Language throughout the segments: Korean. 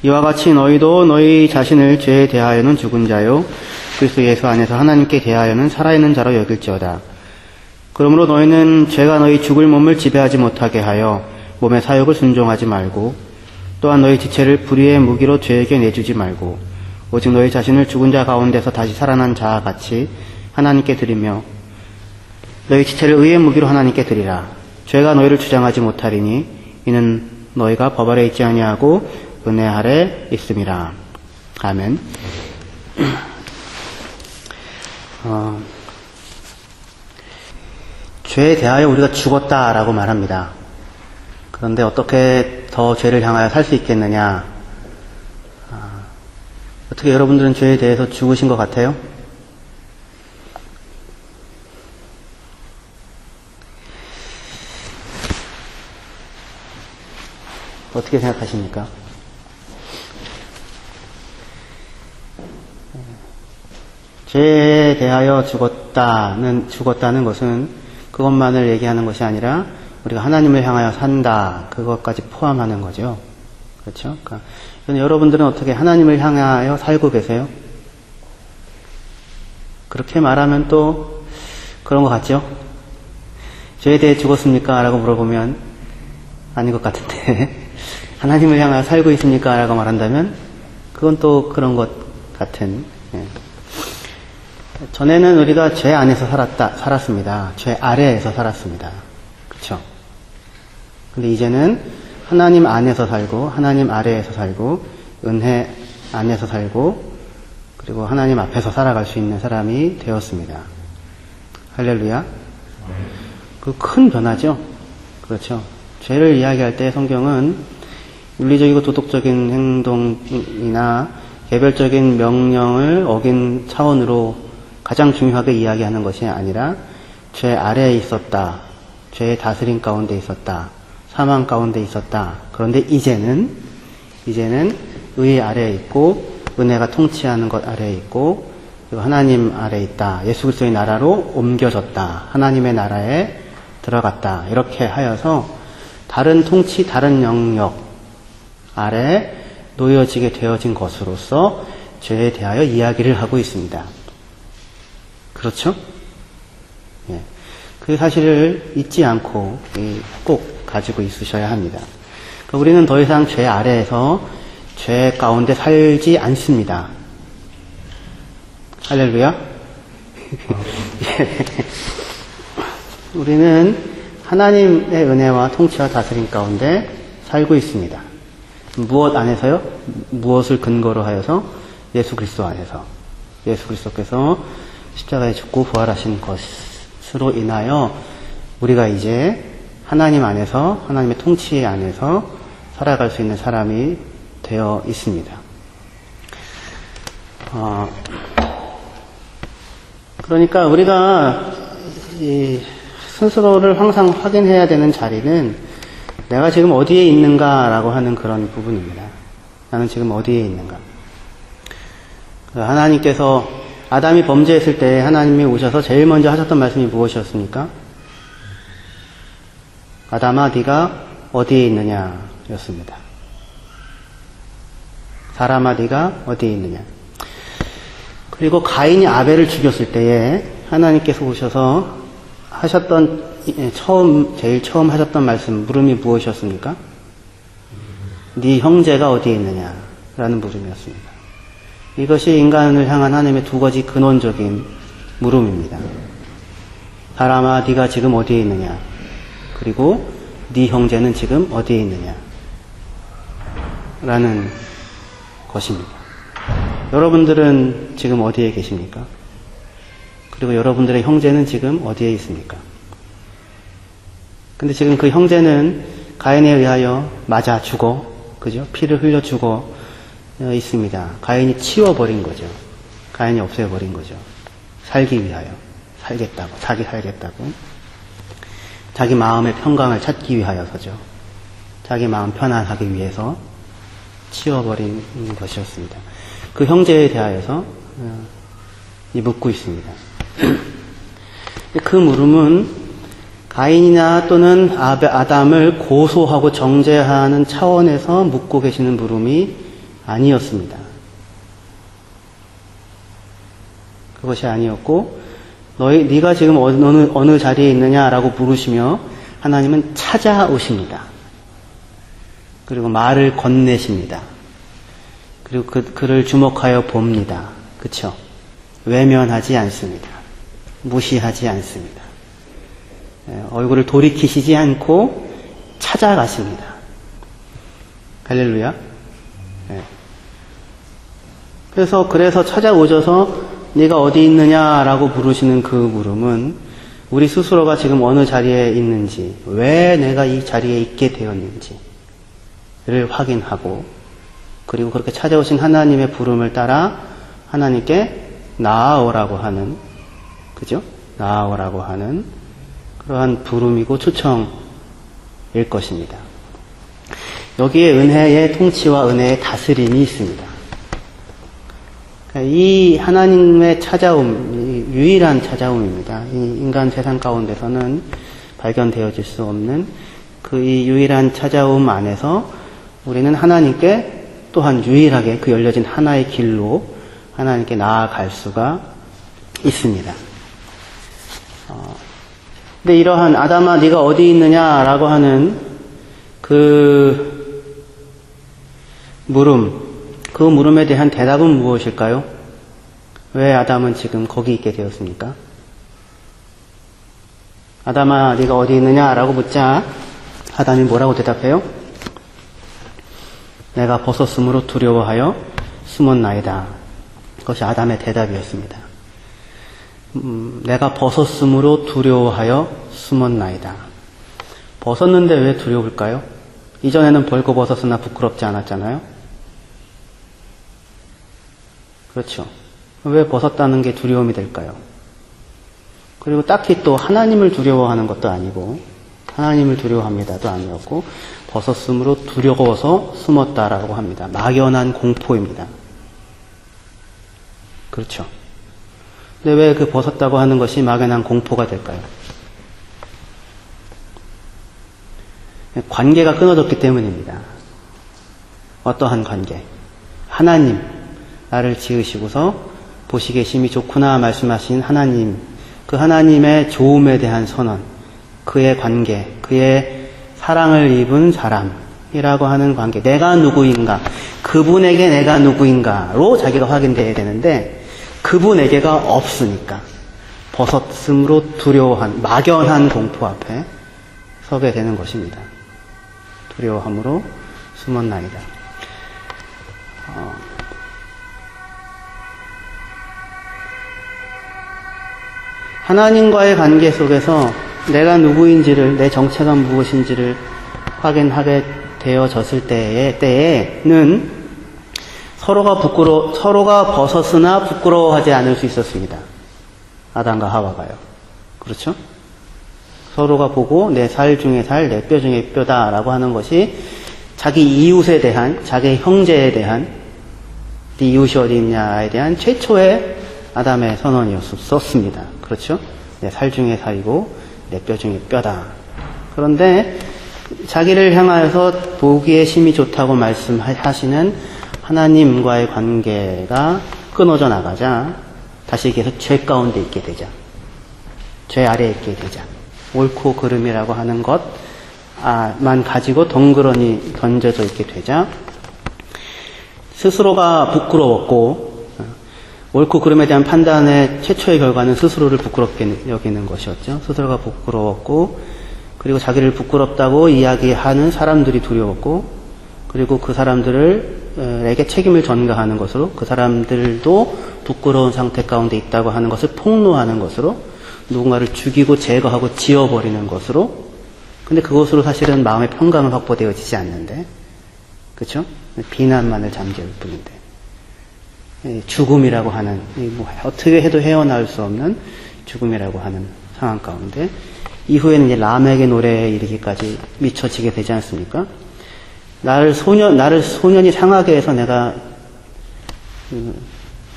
이와 같이 너희도 너희 자신을 죄에 대하여는 죽은 자요 그리스도 예수 안에서 하나님께 대하여는 살아있는 자로 여길지어다. 그러므로 너희는 죄가 너희 죽을 몸을 지배하지 못하게 하여 몸의 사욕을 순종하지 말고 또한 너희 지체를 불의의 무기로 죄에게 내주지 말고 오직 너희 자신을 죽은 자 가운데서 다시 살아난 자와 같이 하나님께 드리며 너희 지체를 의의 무기로 하나님께 드리라. 죄가 너희를 주장하지 못하리니 이는 너희가 법 아래 있지 아니하고 은혜 아래 있음이라. 아멘. 죄에 대하여 우리가 죽었다라고 말합니다. 그런데 어떻게 더 죄를 향하여 살 수 있겠느냐? 어떻게 여러분들은 죄에 대해서 죽으신 것 같아요? 어떻게 생각하십니까? 죄에 대하여 죽었다는 것은 그것만을 얘기하는 것이 아니라 우리가 하나님을 향하여 산다, 그것까지 포함하는 거죠. 그렇죠? 그러니까 여러분들은 어떻게 하나님을 향하여 살고 계세요? 그렇게 말하면 또 그런 것 같죠? 죄에 대해 죽었습니까? 라고 물어보면 아닌 것 같은데 하나님을 향하여 살고 있습니까? 라고 말한다면 그건 또 그런 것 같은. 전에는 우리가 죄 안에서 살았습니다. 죄 아래에서 살았습니다. 그렇죠? 근데 이제는 하나님 안에서 살고 하나님 아래에서 살고 은혜 안에서 살고 그리고 하나님 앞에서 살아갈 수 있는 사람이 되었습니다. 할렐루야. 그 큰 변화죠. 그렇죠. 죄를 이야기할 때 성경은 윤리적이고 도덕적인 행동이나 개별적인 명령을 어긴 차원으로 가장 중요하게 이야기하는 것이 아니라 죄 아래에 있었다, 죄의 다스림 가운데 있었다, 사망 가운데 있었다. 그런데 이제는 의 아래에 있고 은혜가 통치하는 것 아래에 있고 그리고 하나님 아래에 있다. 예수 그리스도의 나라로 옮겨졌다. 하나님의 나라에 들어갔다. 이렇게 하여서 다른 통치, 다른 영역 아래 놓여지게 되어진 것으로서 죄에 대하여 이야기를 하고 있습니다. 그렇죠? 예. 그 사실을 잊지 않고 꼭 가지고 있으셔야 합니다. 그러니까 우리는 더 이상 죄 아래에서 죄 가운데 살지 않습니다. 할렐루야. 우리는 하나님의 은혜와 통치와 다스림 가운데 살고 있습니다. 무엇 안에서요? 무엇을 근거로 하여서? 예수 그리스도 안에서. 예수 그리스도께서 십자가에 죽고 부활하신 것으로 인하여 우리가 이제 하나님 안에서, 하나님의 통치 안에서 살아갈 수 있는 사람이 되어 있습니다. 그러니까 우리가 스스로를 항상 확인해야 되는 자리는 내가 지금 어디에 있는가라고 하는 그런 부분입니다. 나는 지금 어디에 있는가. 하나님께서 아담이 범죄했을 때 하나님이 오셔서 제일 먼저 하셨던 말씀이 무엇이었습니까? 아담아, 네가 어디에 있느냐 였습니다. 사람아, 네가 어디에 있느냐. 그리고 가인이 아벨을 죽였을 때에 하나님께서 오셔서 하셨던 제일 처음 하셨던 말씀, 물음이 무엇이었습니까? 네 형제가 어디에 있느냐 라는 물음이었습니다. 이것이 인간을 향한 하나님의 두 가지 근원적인 물음입니다. 사람아, 네가 지금 어디에 있느냐, 그리고 네 형제는 지금 어디에 있느냐 라는 것입니다. 여러분들은 지금 어디에 계십니까? 그리고 여러분들의 형제는 지금 어디에 있습니까? 근데 지금 그 형제는 가인에 의하여 맞아 죽어, 그죠? 피를 흘려 죽어 있습니다. 가인이 치워버린 거죠. 가인이 없애버린 거죠. 살기 위하여. 살겠다고. 자기 살겠다고. 자기 마음의 평강을 찾기 위하여서죠. 자기 마음 편안하기 위해서 치워버린 것이었습니다. 그 형제에 대하여서 묻고 있습니다. 그 물음은 가인이나 또는 아담을 고소하고 정죄하는 차원에서 묻고 계시는 물음이 아니었습니다. 그것이 아니었고, 네가 지금 어느 자리에 있느냐라고 물으시며 하나님은 찾아오십니다. 그리고 말을 건네십니다. 그리고 그를 주목하여 봅니다. 그쵸? 외면하지 않습니다. 무시하지 않습니다. 얼굴을 돌이키시지 않고 찾아가십니다. 할렐루야. 그래서 찾아오셔서 네가 어디 있느냐라고 부르시는 그 물음은 우리 스스로가 지금 어느 자리에 있는지, 왜 내가 이 자리에 있게 되었는지를 확인하고, 그리고 그렇게 찾아오신 하나님의 부름을 따라 하나님께 나아오라고 하는, 그죠? 나아오라고 하는 그러한 부름이고 초청일 것입니다. 여기에 은혜의 통치와 은혜의 다스림이 있습니다. 이 하나님의 찾아옴, 유일한 찾아옴입니다. 이 인간 세상 가운데서는 발견되어질 수 없는 이 유일한 찾아옴 안에서 우리는 하나님께 또한 유일하게 그 열려진 하나의 길로 하나님께 나아갈 수가 있습니다. 근데 이러한 아담아 네가 어디 있느냐라고 하는 그 물음, 그 물음에 대한 대답은 무엇일까요? 왜 아담은 지금 거기 있게 되었습니까? 아담아 네가 어디 있느냐라고 묻자 아담이 뭐라고 대답해요? 내가 벗었으므로 두려워하여 숨었나이다. 그것이 아담의 대답이었습니다. 내가 벗었으므로 두려워하여 숨었나이다. 벗었는데 왜 두려울까요? 이전에는 벌거벗었으나 부끄럽지 않았잖아요. 그렇죠. 왜 벗었다는 게 두려움이 될까요? 그리고 딱히 또 하나님을 두려워하는 것도 아니고 하나님을 두려워합니다도 아니었고 벗었으므로 두려워서 숨었다라고 합니다. 막연한 공포입니다. 그렇죠. 근데 왜 그 벗었다고 하는 것이 막연한 공포가 될까요? 관계가 끊어졌기 때문입니다. 어떠한 관계? 하나님, 나를 지으시고서 보시기에 심히 좋구나 말씀하신 하나님, 그 하나님의 좋음에 대한 선언, 그의 관계, 그의 사랑을 입은 사람이라고 하는 관계, 내가 누구인가, 그분에게 내가 누구인가로 자기가 확인되어야 되는데 그분에게가 없으니까 벗었음으로 두려워한 막연한 공포 앞에 서게 되는 것입니다. 두려워함으로 숨었나이다. 하나님과의 관계 속에서 내가 누구인지를, 내 정체가 무엇인지를 확인하게 되어졌을 때에는 서로가 벗었으나 부끄러워하지 않을 수 있었습니다. 아담과 하와가요. 그렇죠? 서로가 보고 내 살 중에 살, 내 뼈 중에 뼈다라고 하는 것이 자기 이웃에 대한, 자기 형제에 대한, 네 이웃이 어디 있냐에 대한 최초의 아담의 선언이었습니다. 그렇죠? 내 살 중에 살이고 내 뼈 중에 뼈다. 그런데 자기를 향하여서 보기에 심히 좋다고 말씀하시는 하나님과의 관계가 끊어져 나가자 다시 얘기해서 죄 가운데 있게 되자. 죄 아래에 있게 되자. 옳고 그름이라고 하는 것만 가지고 덩그러니 던져져 있게 되자 스스로가 부끄러웠고, 옳고 그름에 대한 판단의 최초의 결과는 스스로를 부끄럽게 여기는 것이었죠. 스스로가 부끄러웠고, 그리고 자기를 부끄럽다고 이야기하는 사람들이 두려웠고, 그리고 그 사람들에게 책임을 전가하는 것으로, 그 사람들도 부끄러운 상태 가운데 있다고 하는 것을 폭로하는 것으로, 누군가를 죽이고 제거하고 지워버리는 것으로. 근데 그것으로 사실은 마음의 평강은 확보되어지지 않는데, 그렇죠? 비난만을 잠재울 뿐인데, 죽음이라고 하는, 어떻게 해도 헤어나올 수 없는 죽음이라고 하는 상황 가운데, 이후에는 이제 라멕의 노래에 이르기까지 미쳐지게 되지 않습니까? 나를 소년이 상하게 해서 내가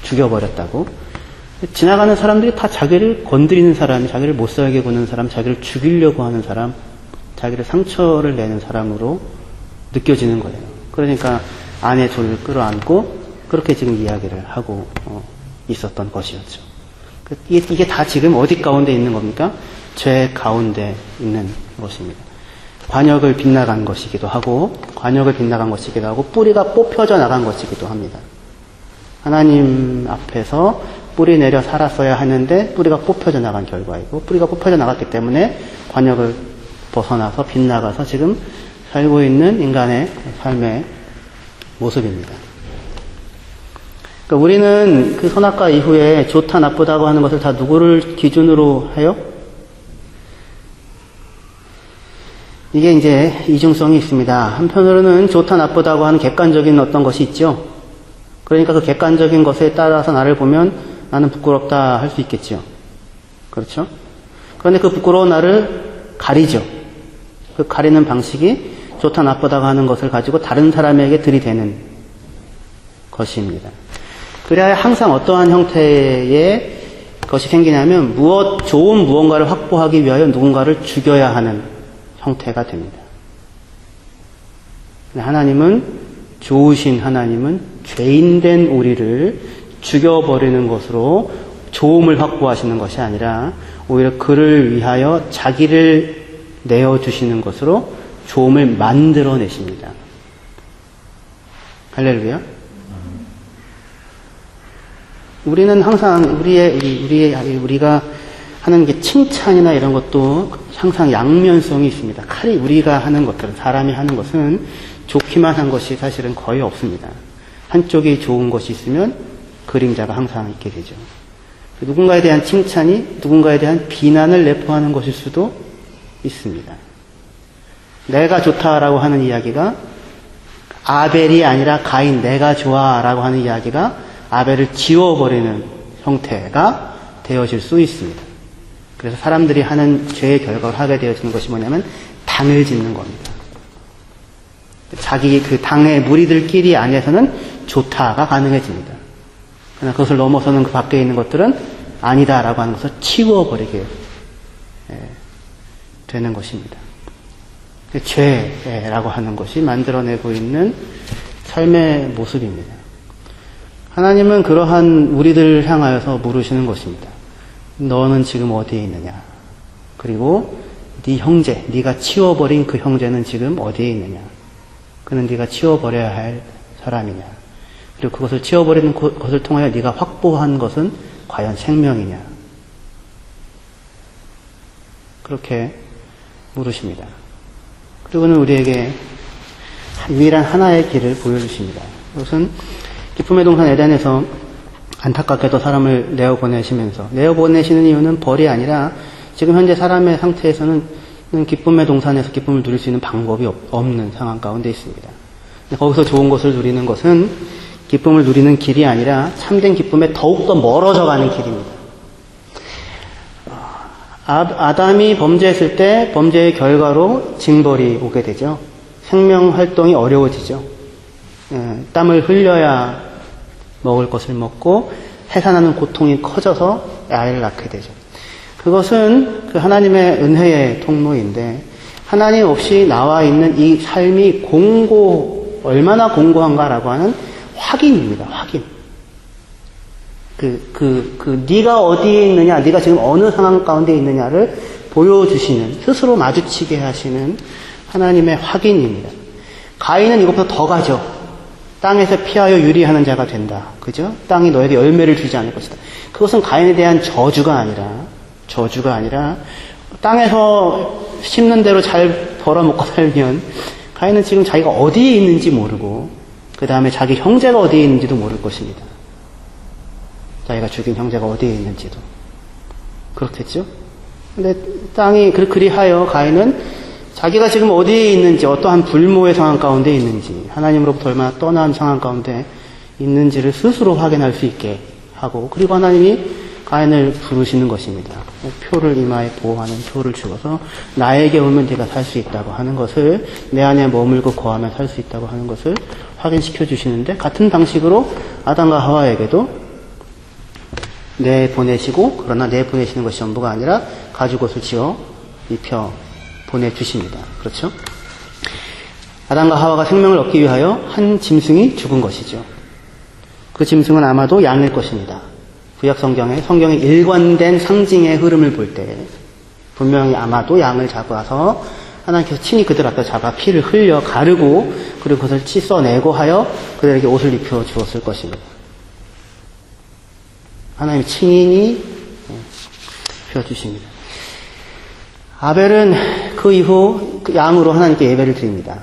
죽여버렸다고. 지나가는 사람들이 다 자기를 건드리는 사람, 자기를 못살게 구는 사람, 자기를 죽이려고 하는 사람, 자기를 상처를 내는 사람으로 느껴지는 거예요. 그러니까 아내 둘을 끌어안고 그렇게 지금 이야기를 하고 있었던 것이었죠. 이게 다 지금 어디 가운데 있는 겁니까? 죄 가운데 있는 것입니다. 관역을 빗나간 것이기도 하고 뿌리가 뽑혀져 나간 것이기도 합니다. 하나님 앞에서 뿌리 내려 살았어야 하는데 뿌리가 뽑혀져 나간 결과이고, 뿌리가 뽑혀져 나갔기 때문에 관역을 벗어나서 빗나가서 지금 살고 있는 인간의 삶의 모습입니다. 그러니까 우리는 그 선악과 이후에 좋다 나쁘다고 하는 것을 다 누구를 기준으로 해요? 이게 이제 이중성이 있습니다. 한편으로는 좋다 나쁘다고 하는 객관적인 어떤 것이 있죠. 그러니까 그 객관적인 것에 따라서 나를 보면 나는 부끄럽다 할 수 있겠죠. 그렇죠? 그런데 그 부끄러운 나를 가리죠. 그 가리는 방식이 좋다 나쁘다고 하는 것을 가지고 다른 사람에게 들이대는 것입니다. 그래야 항상 어떠한 형태의 것이 생기냐면 좋은 무언가를 확보하기 위하여 누군가를 죽여야 하는 형태가 됩니다. 좋으신 하나님은 죄인된 우리를 죽여버리는 것으로 좋음을 확보하시는 것이 아니라 오히려 그를 위하여 자기를 내어주시는 것으로 좋음을 만들어내십니다. 할렐루야. 우리는 항상 우리가 하는 게 칭찬이나 이런 것도 항상 양면성이 있습니다. 우리가 하는 것들은, 사람이 하는 것은 좋기만 한 것이 사실은 거의 없습니다. 한쪽이 좋은 것이 있으면 그림자가 항상 있게 되죠. 누군가에 대한 칭찬이 누군가에 대한 비난을 내포하는 것일 수도 있습니다. 내가 좋다라고 하는 이야기가 아벨이 아니라 가인, 내가 좋아라고 하는 이야기가 아벨을 지워버리는 형태가 되어질 수 있습니다. 그래서 사람들이 하는 죄의 결과를 하게 되어지는 것이 뭐냐면 당을 짓는 겁니다. 자기 그 당의 무리들끼리 안에서는 좋다가 가능해집니다. 그러나 그것을 넘어서는 그 밖에 있는 것들은 아니다라고 하는 것을 치워버리게 되는 것입니다. 죄라고 하는 것이 만들어내고 있는 삶의 모습입니다. 하나님은 그러한 우리들을 향하여서 물으시는 것입니다. 너는 지금 어디에 있느냐? 그리고 네 형제, 네가 치워버린 그 형제는 지금 어디에 있느냐? 그는 네가 치워버려야 할 사람이냐? 그리고 그것을 치워버리는 것을 통하여 네가 확보한 것은 과연 생명이냐? 그렇게 물으십니다. 그리고는 우리에게 유일한 하나의 길을 보여주십니다. 그것은 기쁨의 동산 에덴에서 안타깝게도 사람을 내어보내시는 이유는 벌이 아니라 지금 현재 사람의 상태에서는 기쁨의 동산에서 기쁨을 누릴 수 있는 방법이 없는 상황 가운데 있습니다. 거기서 좋은 것을 누리는 것은 기쁨을 누리는 길이 아니라 참된 기쁨에 더욱더 멀어져 가는 길입니다. 아담이 범죄했을 때 범죄의 결과로 징벌이 오게 되죠. 생명 활동이 어려워지죠. 땀을 흘려야 먹을 것을 먹고 해산하는 고통이 커져서 아이를 낳게 되죠. 그것은 그 하나님의 은혜의 통로인데 하나님 없이 나와 있는 이 삶이 얼마나 공고한가라고 하는 확인입니다. 확인. 네가 어디에 있느냐, 네가 지금 어느 상황 가운데 있느냐를 보여주시는, 스스로 마주치게 하시는 하나님의 확인입니다. 가인은 이것보다 더 가죠. 땅에서 피하여 유리하는 자가 된다. 그죠? 땅이 너에게 열매를 주지 않을 것이다. 그것은 가인에 대한 저주가 아니라 땅에서 심는 대로 잘 벌어먹고 살면 가인은 지금 자기가 어디에 있는지 모르고 그 다음에 자기 형제가 어디에 있는지도 모를 것입니다. 자기가 죽인 형제가 어디에 있는지도. 그렇겠죠? 근데 땅이 그리하여 가인은 자기가 지금 어디에 있는지, 어떠한 불모의 상황 가운데 있는지, 하나님으로부터 얼마나 떠난 상황 가운데 있는지를 스스로 확인할 수 있게 하고, 그리고 하나님이 가인을 부르시는 것입니다. 표를 이마에 보호하는 표를 주어서 나에게 오면 네가 살 수 있다고 하는 것을, 내 안에 머물고 거하면 살 수 있다고 하는 것을 확인시켜 주시는데, 같은 방식으로 아담과 하와에게도 내보내시고, 그러나 내보내시는 것이 전부가 아니라 가죽옷을 지어 입혀 보내주십니다. 그렇죠? 아담과 하와가 생명을 얻기 위하여 한 짐승이 죽은 것이죠. 그 짐승은 아마도 양일 것입니다. 구약 성경의 일관된 상징의 흐름을 볼 때 분명히 아마도 양을 잡아서 하나님께서 친히 그들 앞에 잡아 피를 흘려 가르고 그리고 그것을 씻어내고 하여 그들에게 옷을 입혀 주었을 것입니다. 하나님이 친히 입혀주십니다. 아벨은 그 이후 양으로 하나님께 예배를 드립니다.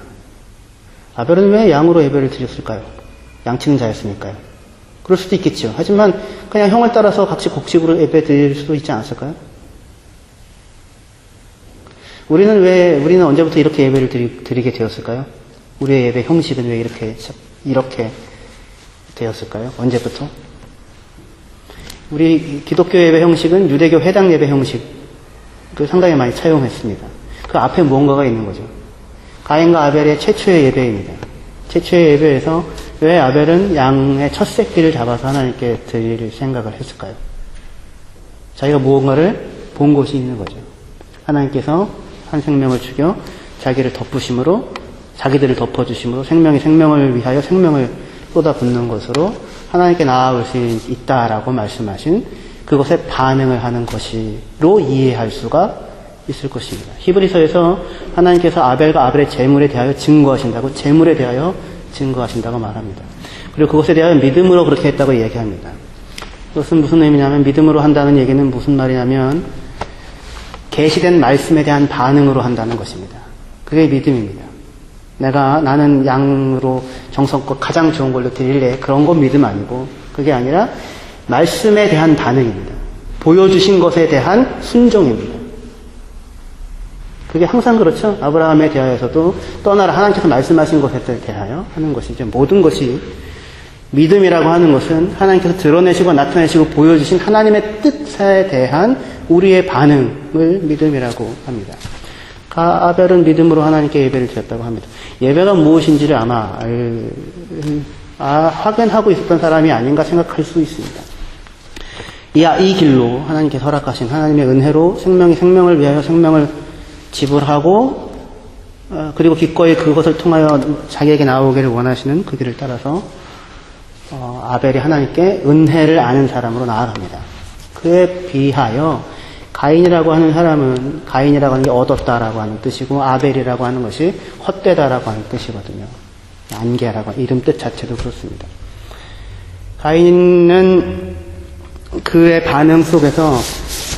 아벨은 왜 양으로 예배를 드렸을까요? 양치는 자였으니까요. 그럴 수도 있겠죠. 하지만 그냥 형을 따라서 각시 곡식으로 예배 드릴 수도 있지 않았을까요? 우리는 언제부터 이렇게 예배를 드리게 되었을까요? 우리의 예배 형식은 왜 이렇게 되었을까요? 언제부터? 우리 기독교 예배 형식은 유대교 회당 예배 형식을 상당히 많이 차용했습니다. 그 앞에 무언가가 있는 거죠. 가인과 아벨의 최초의 예배입니다. 최초의 예배에서 왜 아벨은 양의 첫 새끼를 잡아서 하나님께 드릴 생각을 했을까요? 자기가 무언가를 본 것이 있는 거죠. 하나님께서 한 생명을 죽여 자기들을 덮어주심으로 생명을 위하여 생명을 쏟아붓는 것으로 하나님께 나아올 수 있다라고 말씀하신 그것에 반응을 하는 것으로 이해할 수가 있을 것입니다. 히브리서에서 하나님께서 아벨과 아벨의 재물에 대하여 증거하신다고 말합니다. 그리고 그것에 대하여 믿음으로 그렇게 했다고 얘기합니다. 그것은 무슨 의미냐면 믿음으로 한다는 얘기는 무슨 말이냐면 계시된 말씀에 대한 반응으로 한다는 것입니다. 그게 믿음입니다. 나는 양으로 정성껏 가장 좋은 걸로 드릴래. 그런 건 믿음 아니고 그게 아니라 말씀에 대한 반응입니다. 보여주신 것에 대한 순종입니다. 그게 항상 그렇죠. 아브라함에 대하여서도 떠나라 하나님께서 말씀하신 것에 대하여 하는 것이죠. 모든 것이 믿음이라고 하는 것은 하나님께서 드러내시고 나타내시고 보여주신 하나님의 뜻에 대한 우리의 반응을 믿음이라고 합니다. 아벨은 믿음으로 하나님께 예배를 드렸다고 합니다. 예배가 무엇인지를 아마 확인하고 있었던 사람이 아닌가 생각할 수 있습니다. 이 길로 하나님께서 허락하신 하나님의 은혜로 생명을 위하여 생명을 지불하고 그리고 기꺼이 그것을 통하여 자기에게 나오기를 원하시는 그 길을 따라서 아벨이 하나님께 은혜를 아는 사람으로 나아갑니다. 그에 비하여 가인이라고 하는 사람은 가인이라고 하는 게 얻었다라고 하는 뜻이고 아벨이라고 하는 것이 헛되다라고 하는 뜻이거든요. 안개라고 하는 이름 뜻 자체도 그렇습니다. 가인은 그의 반응 속에서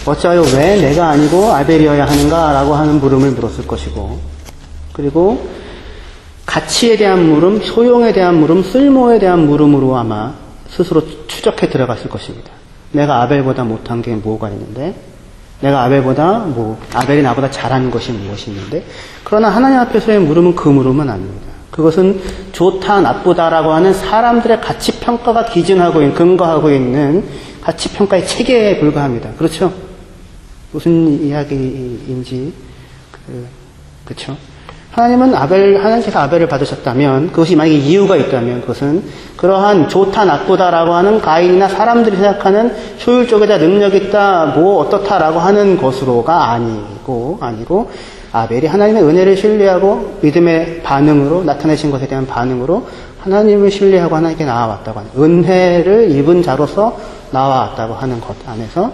어찌하여 왜 내가 아니고 아벨이어야 하는가라고 하는 물음을 물었을 것이고 그리고 가치에 대한 물음, 효용에 대한 물음, 쓸모에 대한 물음으로 아마 스스로 추적해 들어갔을 것입니다. 내가 아벨보다 못한 게 뭐가 있는데 내가 아벨이 나보다 잘하는 것이 무엇이 있는데 그러나 하나님 앞에서의 물음은 그 물음은 아닙니다. 그것은 좋다 나쁘다라고 하는 사람들의 가치평가가 근거하고 있는 가치평가의 체계에 불과합니다. 그렇죠? 무슨 이야기인지 그렇죠? 하나님께서 아벨을 받으셨다면 그것이 만약에 이유가 있다면 그것은 그러한 좋다 나쁘다라고 하는 가인이나 사람들이 생각하는 효율적이다 능력있다 어떻다라고 하는 것으로가 아니고 아벨이 하나님의 은혜를 신뢰하고 믿음의 반응으로 나타내신 것에 대한 반응으로 하나님을 신뢰하고 하나님께 나아왔다고 하는 은혜를 입은 자로서 나아왔다고 하는 것 안에서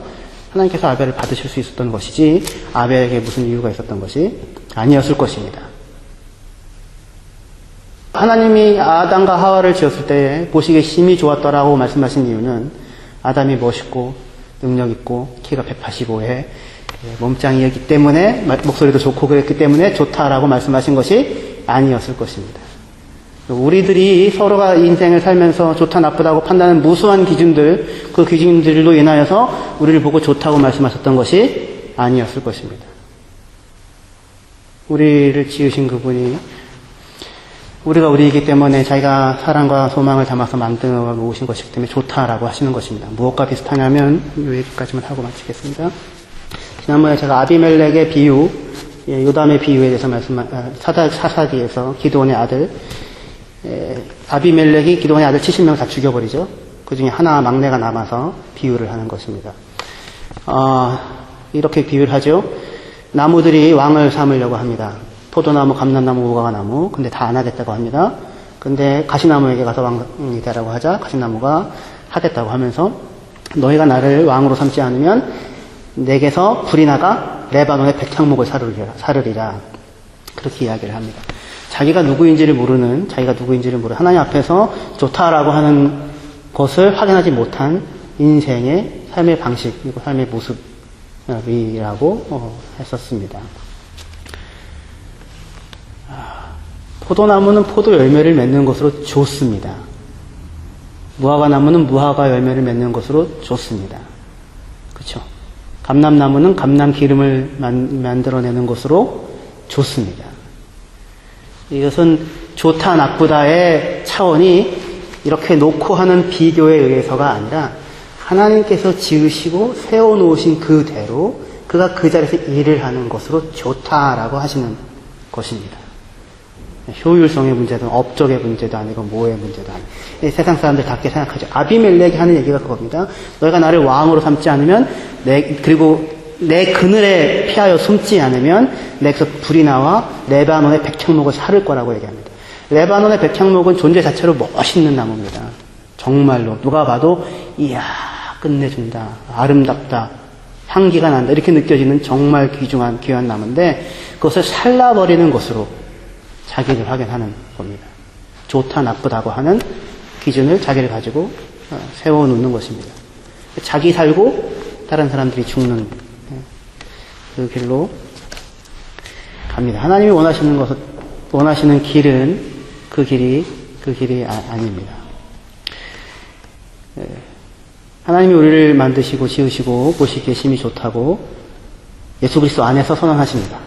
하나님께서 아벨을 받으실 수 있었던 것이지 아벨에게 무슨 이유가 있었던 것이 아니었을 것입니다. 하나님이 아담과 하와를 지었을 때 보시기에 심히 좋았더라고 말씀하신 이유는 아담이 멋있고 능력있고 키가 185에 몸짱이었기 때문에 목소리도 좋고 그랬기 때문에 좋다라고 말씀하신 것이 아니었을 것입니다. 우리들이 서로가 인생을 살면서 좋다 나쁘다고 판단하는 무수한 기준들 그 기준들로 인하여서 우리를 보고 좋다고 말씀하셨던 것이 아니었을 것입니다. 우리를 지으신 그분이 우리가 우리이기 때문에 자기가 사랑과 소망을 담아서 만들어 놓으신 것이기 때문에 좋다라고 하시는 것입니다. 무엇과 비슷하냐면 이 얘기까지만 하고 마치겠습니다. 지난번에 제가 아비멜렉의 비유, 요담의 비유에 대해서 사사기에서 기드온의 아들 아비멜렉이 기드온의 아들 70명 다 죽여버리죠. 그 중에 하나 막내가 남아서 비유를 하는 것입니다. 이렇게 비유를 하죠. 나무들이 왕을 삼으려고 합니다. 포도나무, 감람나무, 무화과나무. 근데 다 안 하겠다고 합니다. 근데 가시나무에게 가서 왕이 되라고 하자 가시나무가 하겠다고 하면서 너희가 나를 왕으로 삼지 않으면 내게서 불이 나가 레바논의 백향목을 사르리라. 그렇게 이야기를 합니다. 자기가 누구인지를 모르는 하나님 앞에서 좋다라고 하는 것을 확인하지 못한 인생의 삶의 방식, 그리고 삶의 모습이라고 했었습니다. 포도나무는 포도 열매를 맺는 것으로 좋습니다. 무화과나무는 무화과 열매를 맺는 것으로 좋습니다. 그렇죠? 감람나무는 감람 기름을 만들어내는 것으로 좋습니다. 이것은 좋다 나쁘다의 차원이 이렇게 놓고 하는 비교에 의해서가 아니라 하나님께서 지으시고 세워놓으신 그대로 그가 그 자리에서 일을 하는 것으로 좋다라고 하시는 것입니다. 효율성의 문제도 업적의 문제도 아니고 뭐의 문제도 아니고 세상 사람들 답게 생각하죠. 아비멜렉이 하는 얘기가 그겁니다. 너희가 나를 왕으로 삼지 않으면 그리고 내 그늘에 피하여 숨지 않으면 내게서 불이 나와 레바논의 백향목을 사를 거라고 얘기합니다. 레바논의 백향목은 존재 자체로 멋있는 나무입니다. 정말로 누가 봐도 이야 끝내준다, 아름답다, 향기가 난다 이렇게 느껴지는 정말 귀한 나무인데 그것을 살라버리는 것으로 자기를 확인하는 겁니다. 좋다 나쁘다고 하는 기준을 자기를 가지고 세워놓는 것입니다. 자기 살고 다른 사람들이 죽는 그 길로 갑니다. 하나님이 원하시는 길은 그 길이 아닙니다. 하나님이 우리를 만드시고 지으시고 보시기에 심히 좋다고 예수 그리스도 안에서 선언하십니다.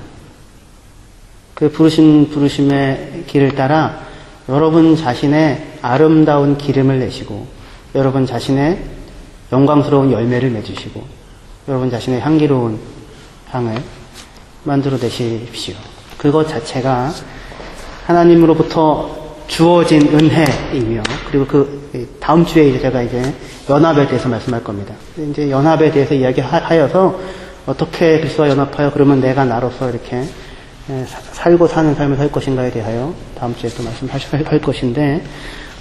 그 부르심의 길을 따라 여러분 자신의 아름다운 기름을 내시고 여러분 자신의 영광스러운 열매를 맺으시고 여러분 자신의 향기로운 향을 만들어내십시오. 그것 자체가 하나님으로부터 주어진 은혜이며 그리고 그 다음 주에 이제 제가 연합에 대해서 말씀할 겁니다. 이제 연합에 대해서 이야기하여서 어떻게 그리스도와 연합하여 그러면 내가 나로서 이렇게 살고 사는 삶을 살 것인가에 대하여 다음 주에 또 말씀할 것인데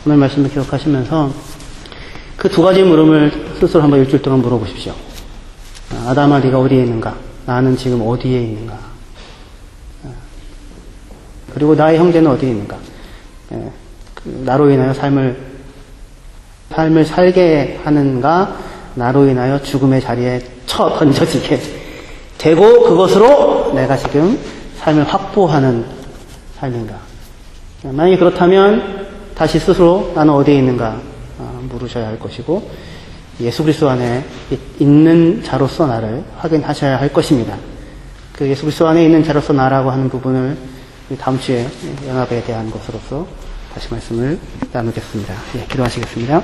오늘 말씀을 기억하시면서 그 두 가지 물음을 스스로 한번 일주일 동안 물어보십시오. 아담아 네가 어디에 있는가? 나는 지금 어디에 있는가? 그리고 나의 형제는 어디에 있는가? 나로 인하여 삶을 살게 하는가? 나로 인하여 죽음의 자리에 던져지게 되고 그것으로 내가 지금 삶을 확보하는 삶인가? 만약에 그렇다면 다시 스스로 나는 어디에 있는가 물으셔야 할 것이고 예수 그리스도 안에 있는 자로서 나를 확인하셔야 할 것입니다. 그 예수 그리스도 안에 있는 자로서 나라고 하는 부분을 다음 주에 연합에 대한 것으로서 다시 말씀을 나누겠습니다. 예, 기도하시겠습니다.